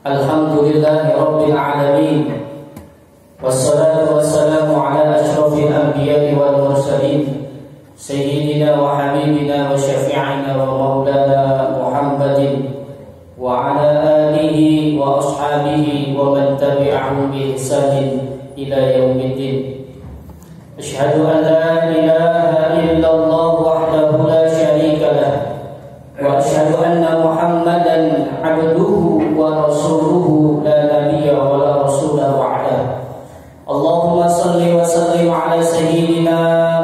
Alhamdulillahi Rabbil Alamin. Wassalatu wassalamu ala ashrafil anbiya'i wal mursalin Sayyidina wa habibina wa syafi'ina wa maulana Muhammadin wa ala alihi wa ashabihi wa man tabi'ahum bi ihsanin ila yaumiddin. Asyhadu an la ilaha illallah wahdahu la syarika lah wa asyhadu anna Muhammadan abduhu wa rasuluhu la nabiyya wa la rasula ba'da. Allahumma salli wa sallim ala sayyidina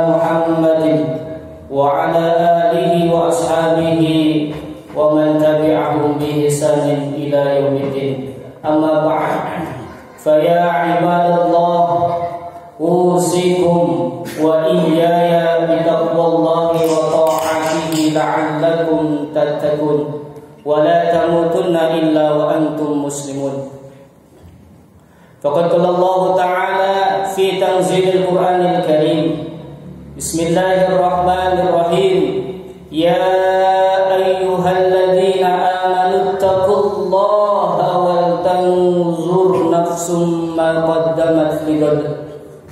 Muhammadin wa ala alihi wa ashabihi wa man tabi'ahum bi ihsanin ila yaumiddin. Amma ba'd. Fa ya ibadallah, usikum wa iyaya bi taqwallahi wa ta'atihi la'allakum tattaqun. ولا تموتن إلا وأنتم مسلمون. فقد قال الله تعالى في تنزيل القرآن الكريم: بسم الله الرحمن الرحيم. يا أيها الذين آمنوا اتقوا الله ولتنظر نفس ما قدمت لغد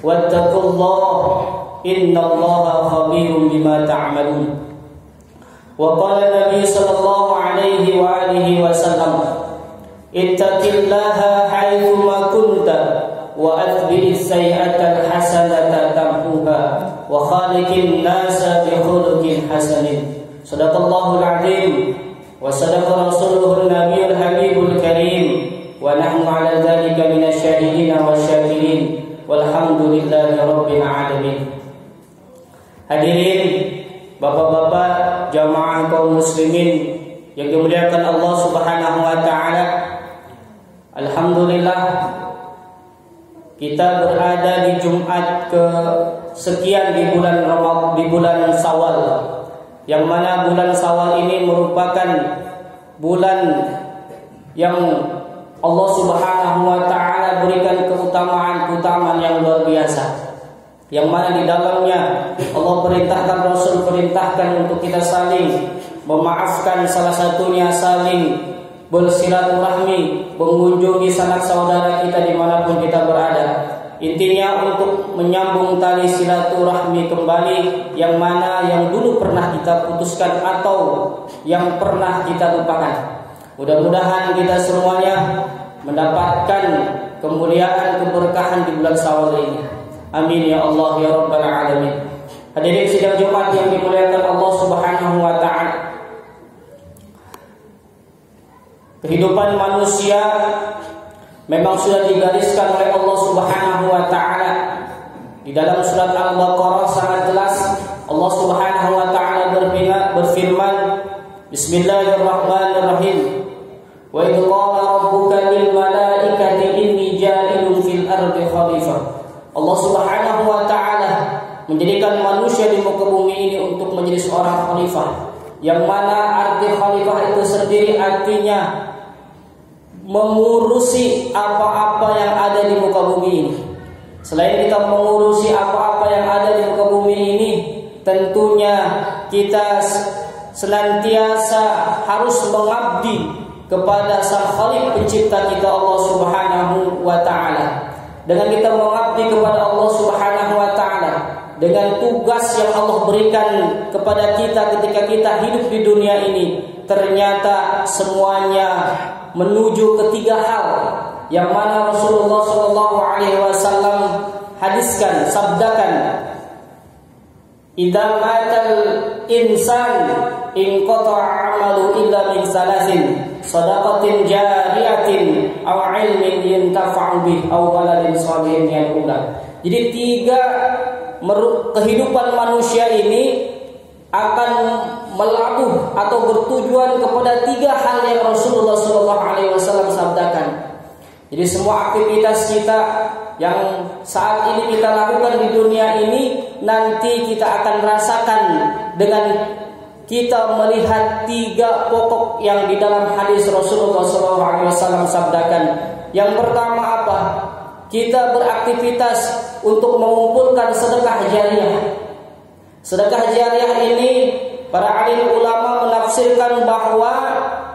واتقوا الله إن الله خبير بما تعملون. وقال النبي صلى الله عليه وآله وسلم: اتق الله حيثما كنت وأتبع السيئة الحسنة تمحوها وخالق الناس بخلق حسن. صدق الله العظيم وصدق رسوله النبي الحبيب الكريم ونحن على ذلك من الشاهدين والشاكرين والحمد لله رب العالمين. Hadirin bapak-bapak jamaah kaum muslimin yang dimuliakan Allah Subhanahu wa taala. Alhamdulillah, kita berada di Jumat ke sekian di bulan Syawal, yang mana bulan Syawal ini merupakan bulan yang Allah Subhanahu wa taala berikan keutamaan yang luar biasa, yang mana di dalamnya Allah perintahkan, Rasul perintahkan untuk kita saling memaafkan, salah satunya saling bersilaturahmi, mengunjungi sanak saudara kita dimanapun kita berada. Intinya untuk menyambung tali silaturahmi kembali, yang mana yang dulu pernah kita putuskan atau yang pernah kita lupakan. Mudah-mudahan kita semuanya mendapatkan kemuliaan, keberkahan di bulan Syawal ini. Amin ya Allah ya Rabbal Alamin. Hadirin sidang Jumat yang dimuliakan Allah Subhanahu wa taala. Kehidupan manusia memang sudah digariskan oleh Allah Subhanahu wa taala. Di dalam surat Al-Baqarah sangat jelas Allah Subhanahu wa taala berfirman, Bismillahirrahmanirrahim. Wa idh qala rabbuka lil malaikati inni ja'ilun fil ardi khalifah. Allah Subhanahu wa taala menjadikan manusia di muka bumi ini untuk menjadi seorang khalifah, yang mana arti khalifah itu sendiri artinya mengurusi apa-apa yang ada di muka bumi ini. Selain kita mengurusi apa-apa yang ada di muka bumi ini, tentunya kita senantiasa harus mengabdi kepada Sang Khaliq pencipta kita Allah Subhanahu wa taala. Dengan kita mengabdi kepada Allah Subhanahu wa taala, dengan tugas yang Allah berikan kepada kita ketika kita hidup di dunia ini, ternyata semuanya menuju ketiga hal, yang mana Rasulullah sallallahu alaihi wasallam hadiskan, sabdakan, idza matal insan in qata'a amalu illa min salasin, sadaqatin jariyatin aw ilmin yuntafa'u bih aw waladin shalihin yad'ulah. Jadi tiga kehidupan manusia ini akan melabuh atau bertujuan kepada 3 hal yang Rasulullah SAW sabdakan. Jadi semua aktivitas kita yang saat ini kita lakukan di dunia ini, nanti kita akan rasakan dengan kita melihat 3 pokok yang di dalam hadis Rasulullah SAW sabdakan. Yang pertama apa? Kita beraktivitas untuk mengumpulkan sedekah jariah. Sedekah jariah ini para alim ulama menafsirkan bahwa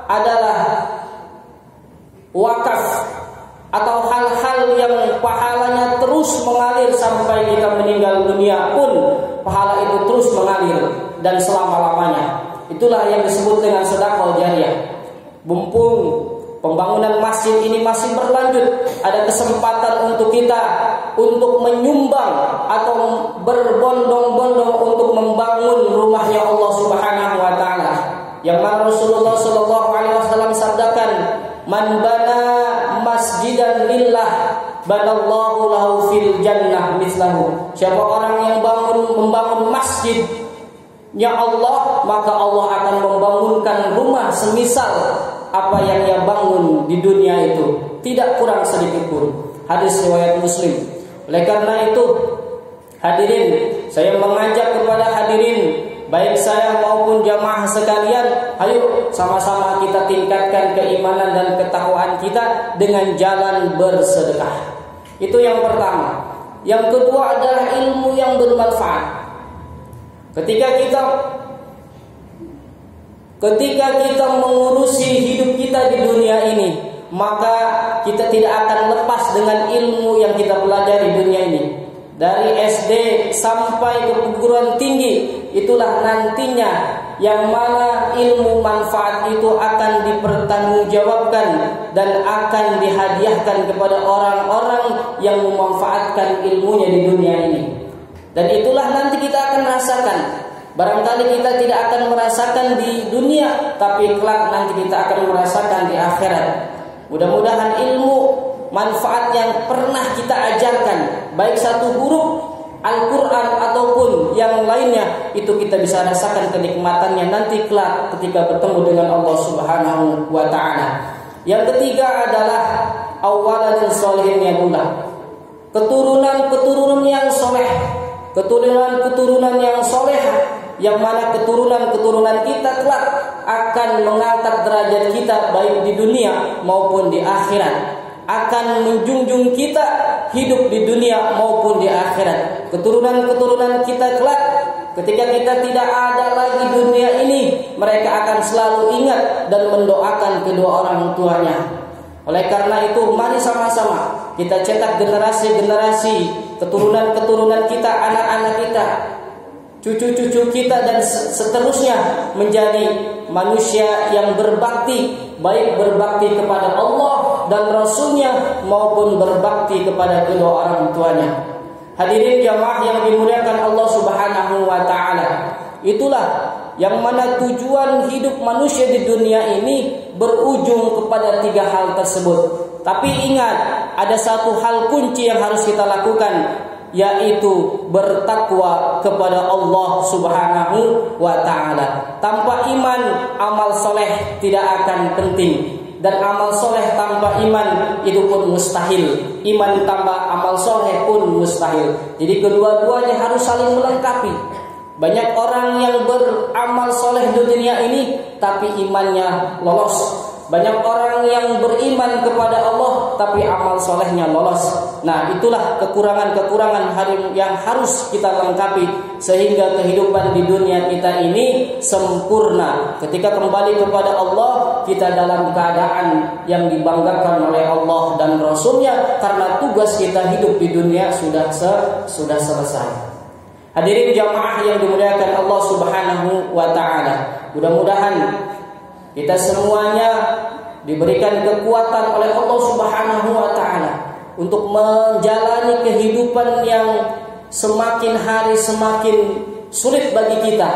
adalah wakaf atau hal-hal yang pahalanya terus mengalir sampai kita meninggal dunia pun pahala itu terus mengalir dan selama-lamanya. Itulah yang disebut dengan sedekah jariah. Mumpung pembangunan masjid ini masih berlanjut, ada kesempatan untuk kita untuk menyumbang atau berbondong-bondong untuk membangun rumahnya Allah Subhanahu wa taala. Yang mana Rasulullah sallallahu alaihi wasallam sabdakan, "Man bana masjidan lillah, banallahu lahu fil jannah mislahu." Siapa orang yang membangun masjidnya Allah, maka Allah akan membangunkan rumah semisal apa yang ia bangun di dunia itu, tidak kurang sedikit pun. Hadis riwayat Muslim. Oleh karena itu, hadirin, saya mengajak kepada hadirin, baik saya maupun jamaah sekalian, ayo sama-sama kita tingkatkan keimanan dan ketakwaan kita dengan jalan bersedekah. Itu yang pertama. Yang kedua adalah ilmu yang bermanfaat. Ketika kita mengurusi hidup kita di dunia ini, maka kita tidak akan lepas dengan ilmu yang kita pelajari di dunia ini. Dari SD sampai ke perguruan tinggi, itulah nantinya yang mana ilmu manfaat itu akan dipertanggungjawabkan dan akan dihadiahkan kepada orang-orang yang memanfaatkan ilmunya di dunia ini. Dan itulah nanti kita akan rasakan. Barangkali kita tidak akan merasakan di dunia, tapi kelak nanti kita akan merasakan di akhirat. Mudah-mudahan ilmu manfaat yang pernah kita ajarkan, baik satu huruf Al-Quran ataupun yang lainnya, itu kita bisa rasakan kenikmatannya nanti kelak ketika bertemu dengan Allah Subhanahu wa ta'ala. Yang ketiga adalah awalan sholihin yadulah, keturunan yang soleh, keturunan yang soleh, yang mana keturunan kita kelak akan mengangkat derajat kita baik di dunia maupun di akhirat, akan menjunjung kita hidup di dunia maupun di akhirat. Keturunan kita kelak ketika kita tidak ada lagi di dunia ini, mereka akan selalu ingat dan mendoakan kedua orang tuanya. Oleh karena itu, mari sama-sama kita cetak generasi-generasi, keturunan kita, anak-anak kita, cucu-cucu kita dan seterusnya menjadi manusia yang berbakti, baik berbakti kepada Allah dan Rasulnya maupun berbakti kepada kedua orang tuanya. Hadirin jamaah yang dimuliakan Allah Subhanahu wa ta'ala, itulah yang mana tujuan hidup manusia di dunia ini berujung kepada 3 hal tersebut. Tapi ingat, ada satu hal kunci yang harus kita lakukan, yaitu bertakwa kepada Allah Subhanahu wa ta'ala. Tanpa iman, amal soleh tidak akan penting. Dan amal soleh tanpa iman itu pun mustahil. Iman tanpa amal soleh pun mustahil. Jadi kedua-duanya harus saling melengkapi. Banyak orang yang beramal soleh di dunia ini tapi imannya lolos. Banyak orang yang beriman kepada Allah tapi amal solehnya lolos. Nah, itulah kekurangan-kekurangan yang harus kita lengkapi sehingga kehidupan di dunia kita ini sempurna. Ketika kembali kepada Allah, kita dalam keadaan yang dibanggakan oleh Allah dan Rasulnya, karena tugas kita hidup di dunia sudah selesai. Hadirin jamaah yang dimuliakan Allah Subhanahu wa ta'ala, mudah-mudahan kita semuanya diberikan kekuatan oleh Allah Subhanahu wa ta'ala untuk menjalani kehidupan yang semakin hari semakin sulit bagi kita,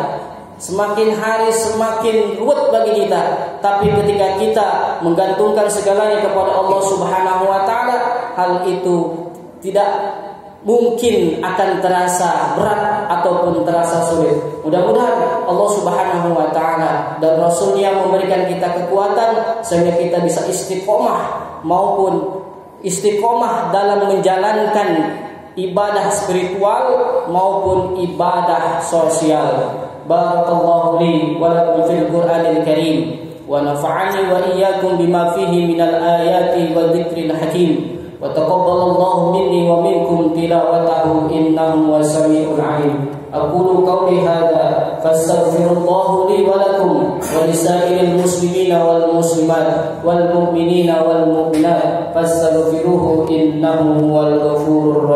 semakin hari semakin ruwet bagi kita. Tapi ketika kita menggantungkan segalanya kepada Allah Subhanahu wa ta'ala, hal itu tidak mungkin akan terasa berat ataupun terasa sulit. Mudah-mudahan Allah Subhanahu wa taala dan Rasul-Nya memberikan kita kekuatan sehingga kita bisa istiqomah dalam menjalankan ibadah spiritual maupun ibadah sosial. Barakallahu li wa lakum fil Qur'anil Karim wa nafa'ani wa iyyakum bima fihi minal ayati wa dzikril hakim. Wa taqabbalallahu minni wa minkum tilawatahu innahu was-sami'ul 'alim. Aqulu qawli hadza fastaghfirullahu li wa lakum wa lisa'iril muslimina wal muslimat wal mu'minina wal mu'minat fastaghfiruhu innahu huwal ghafurur rahim.